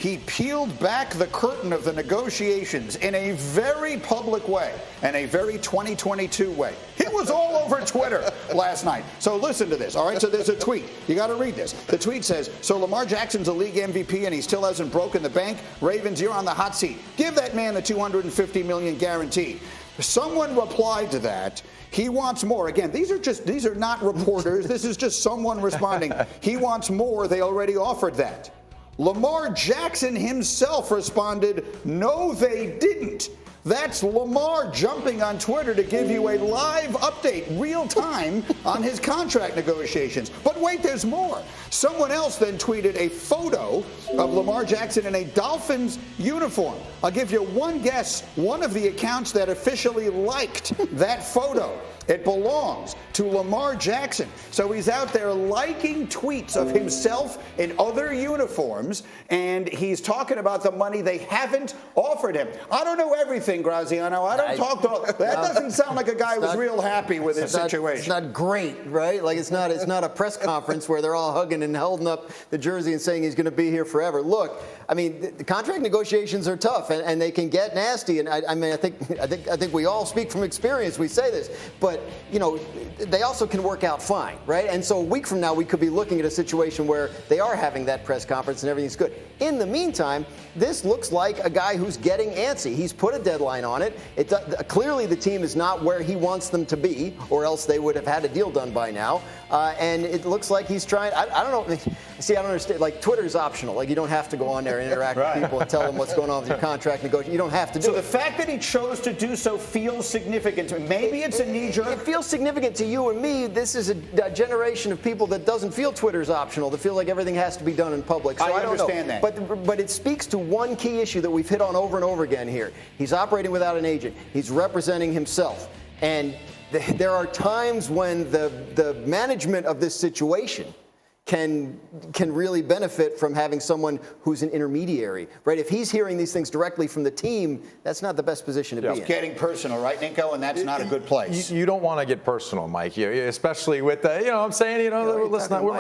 he peeled back the curtain of the negotiations in a very public way and a very 2022 way. It was all over Twitter last night. So listen to this, all right? So there's a tweet. You got to read this. The tweet says, so Lamar Jackson's a league MVP and he still hasn't broken the bank. Ravens, you're on the hot seat. Give that man the $250 million guaranteed. Someone replied to that. He wants more. Again, these are not reporters. This is just someone responding. He wants more. They already offered that. Lamar Jackson himself responded, no, they didn't. That's Lamar jumping on Twitter to give you a live update, real time, on his contract negotiations. But wait, there's more. Someone else then tweeted a photo of Lamar Jackson in a Dolphins uniform. I'll give you one guess, one of the accounts that officially liked that photo. It belongs to Lamar Jackson. So he's out there liking tweets of himself in other uniforms, and he's talking about the money they haven't offered him. I don't know everything, Graziano. I don't talk to. That doesn't sound like a guy who was real happy with his situation. It's not great, right? Like it's not a press conference where they're all hugging and holding up the jersey and saying he's going to be here forever. Look, I mean, the contract negotiations are tough, and they can get nasty. And I mean, I think we all speak from experience. We say this, but you know, they also can work out fine, right? And so a week from now, we could be looking at a situation where they are having that press conference and everything's good. In the meantime, this looks like a guy who's getting antsy. He's put a deadline on it. Clearly, the team is not where he wants them to be, or else they would have had a deal done by now. And it looks like he's trying. I don't know. See, I don't understand. Like, Twitter's optional. Like, you don't have to go on there and interact with people and tell them what's going on with your contract negotiation. You don't have to do it. So the fact that he chose to do so feels significant to me. Maybe it's a knee-jerk. It feels significant to you and me. This is a generation of people that doesn't feel Twitter's optional. That feel like everything has to be done in public. So I understand that. But it speaks to one key issue that we've hit on over and over again here. He's operating without an agent. He's representing himself. And there are times when the management of this situation can really benefit from having someone who's an intermediary, right? If he's hearing these things directly from the team, that's not the best position to be in. It's getting personal, right, Nico? And that's not a good place. You don't want to get personal, Mike, especially with the, you know what I'm saying? You know,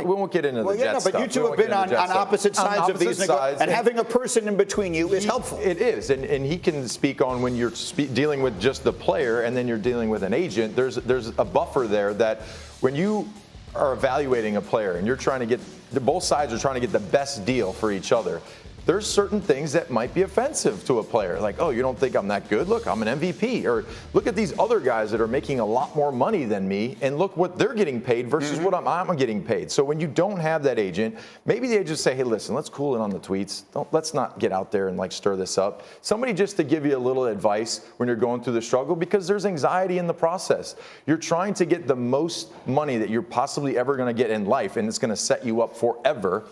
we won't get into the Jets stuff. But you two have been on opposite sides of these negotiations, and having a person in between you is helpful. It is, and he can speak on when you're dealing with just the player and then you're dealing with an agent. There's a buffer there that when you are evaluating a player and you're trying to get, both sides are trying to get the best deal for each other, there's certain things that might be offensive to a player. Like, oh, you don't think I'm that good? Look, I'm an MVP. Or look at these other guys that are making a lot more money than me, and look what they're getting paid versus what I'm getting paid. So when you don't have that agent, maybe the agents say, hey, listen, let's cool it on the tweets. Let's not get out there and like stir this up. Somebody just to give you a little advice when you're going through the struggle, because there's anxiety in the process. You're trying to get the most money that you're possibly ever going to get in life, and it's going to set you up forever.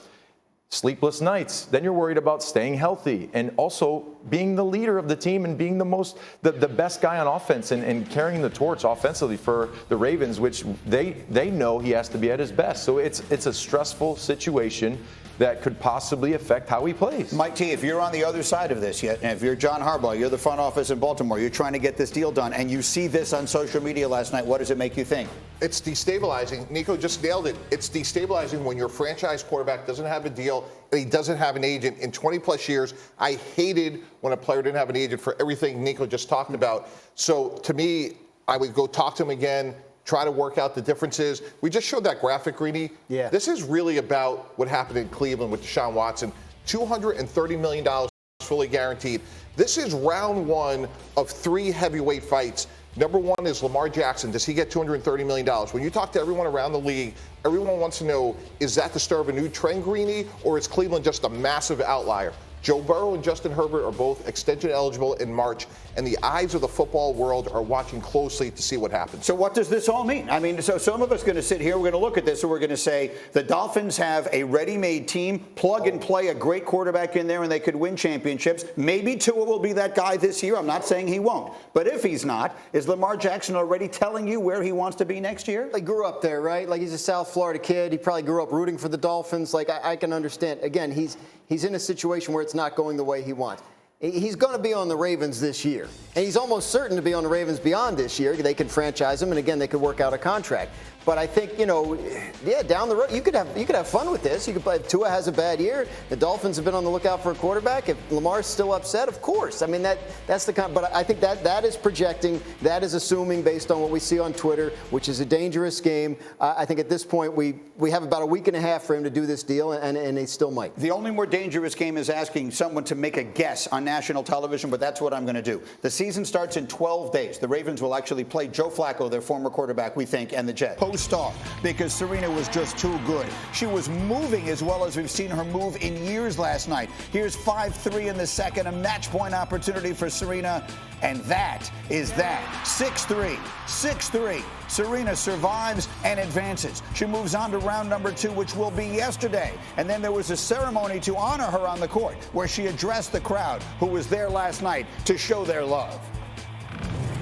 Sleepless nights. Then you're worried about staying healthy and also being the leader of the team and being the best guy on offense and carrying the torch offensively for the Ravens, which they know he has to be at his best. So it's a stressful situation that could possibly affect how he plays. Mike T, if you're on the other side of this yet, and if you're John Harbaugh, you're the front office in Baltimore, you're trying to get this deal done, and you see this on social media last night, what does it make you think? It's destabilizing. Nico just nailed it. It's destabilizing when your franchise quarterback doesn't have a deal and he doesn't have an agent. In 20-plus years, I hated when a player didn't have an agent for everything Nico just talked about. So to me, I would go talk to him again, try to work out the differences. We just showed that graphic, Greeny. Yeah. This is really about what happened in Cleveland with Deshaun Watson. $230 million fully guaranteed. This is round one of 3 heavyweight fights. Number one is Lamar Jackson. Does he get $230 million? When you talk to everyone around the league, everyone wants to know, is that the start of a new trend, Greeny, or is Cleveland just a massive outlier? Joe Burrow and Justin Herbert are both extension eligible in March, and the eyes of the football world are watching closely to see what happens. So what does this all mean? I mean, so some of us are going to sit here, we're going to look at this, and we're going to say the Dolphins have a ready-made team, plug and play a great quarterback in there, and they could win championships. Maybe Tua will be that guy this year. I'm not saying he won't. But if he's not, is Lamar Jackson already telling you where he wants to be next year? He grew up there, right? Like, he's a South Florida kid. He probably grew up rooting for the Dolphins. Like, I can understand. Again, he's in a situation where it's not going the way he wants. He's going to be on the Ravens this year. And he's almost certain to be on the Ravens beyond this year. They could franchise him, and again, they could work out a contract. But I think, down the road, you could have fun with this. You could play. If Tua has a bad year, the Dolphins have been on the lookout for a quarterback. If Lamar's still upset, of course. I mean, that's the kind. But I think that is projecting. That is assuming based on what we see on Twitter, which is a dangerous game. I think at this point we have about a week and a half for him to do this deal, and they still might. The only more dangerous game is asking someone to make a guess on national television, but that's what I'm going to do. The season starts in 12 days. The Ravens will actually play Joe Flacco, their former quarterback, we think, and the Jets. Star, because Serena was just too good. She was moving as well as we've seen her move in years last night. Here's 5-3 in the second, a match point opportunity for Serena, and that is that. 6-3, 6-3. Serena survives and advances. She moves on to round number 2, which will be yesterday. And then there was a ceremony to honor her on the court where she addressed the crowd who was there last night to show their love.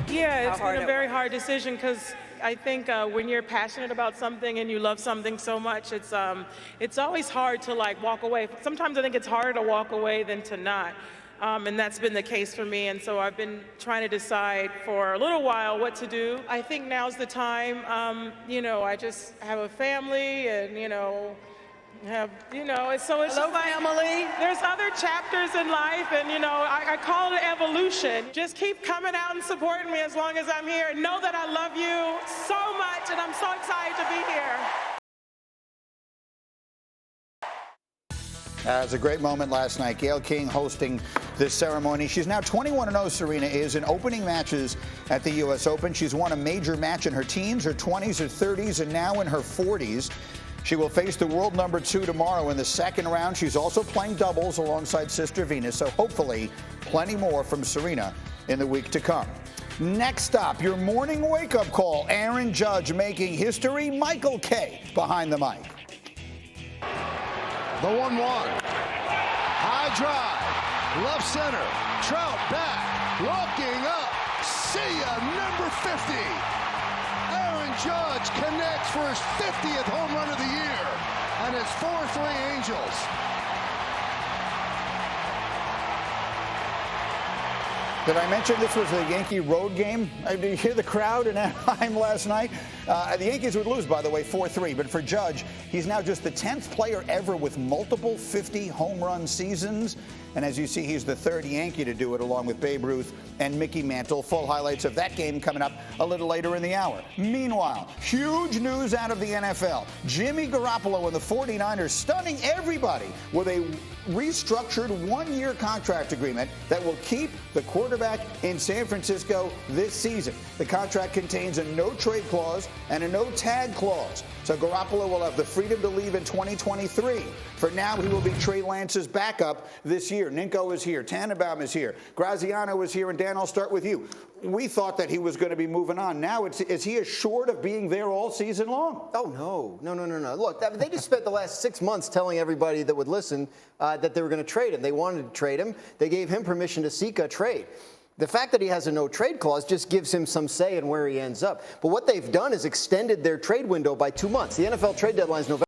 Yeah, it's been a very hard decision because I think when you're passionate about something and you love something so much, it's always hard to walk away. Sometimes I think it's harder to walk away than to not. And that's been the case for me. And so I've been trying to decide for a little while what to do. I think now's the time. I just have a family and, so it's just like, family. There's other chapters in life, and I call it evolution. Just keep coming out and supporting me as long as I'm here. Know that I love you so much, and I'm so excited to be here. It was a great moment last night. Gayle King hosting this ceremony. She's now 21-0, Serena is, in opening matches at the U.S. Open. She's won a major match in her teens, her 20s, her 30s, and now in her 40s. She will face the world number 2 tomorrow in the second round. She's also playing doubles alongside Sister Venus, so hopefully plenty more from Serena in the week to come. Next up, your morning wake-up call. Aaron Judge making history. Michael Kay behind the mic. The 1-1. High drive. Left center. Trout back. Looking up. See ya, number 50. Aaron Judge connects for his 50th home run of the year. And it's 4-3 Angels. Did I mention this was a Yankee road game? Did you hear the crowd in Anaheim last night? The Yankees would lose, by the way, 4-3. But for Judge, he's now just the 10th player ever with multiple 50 home run seasons. And as you see, he's the 3rd Yankee to do it, along with Babe Ruth and Mickey Mantle. Full highlights of that game coming up a little later in the hour. Meanwhile, huge news out of the NFL. Jimmy Garoppolo and the 49ers stunning everybody with a restructured one-year contract agreement that will keep the quarterback in San Francisco this season. The contract contains a no-trade clause and a no-tag clause. So Garoppolo will have the freedom to leave in 2023. For now, he will be Trey Lance's backup this year. Ninko is here. Tannenbaum is here. Graziano is here. And Dan, I'll start with you. We thought that he was going to be moving on. Now, is he assured of being there all season long? Oh, no. Look, they just spent the last 6 months telling everybody that would listen that they were going to trade him. They wanted to trade him. They gave him permission to seek a trade. The fact that he has a no-trade clause just gives him some say in where he ends up. But what they've done is extended their trade window by 2 months. The NFL trade deadline is November.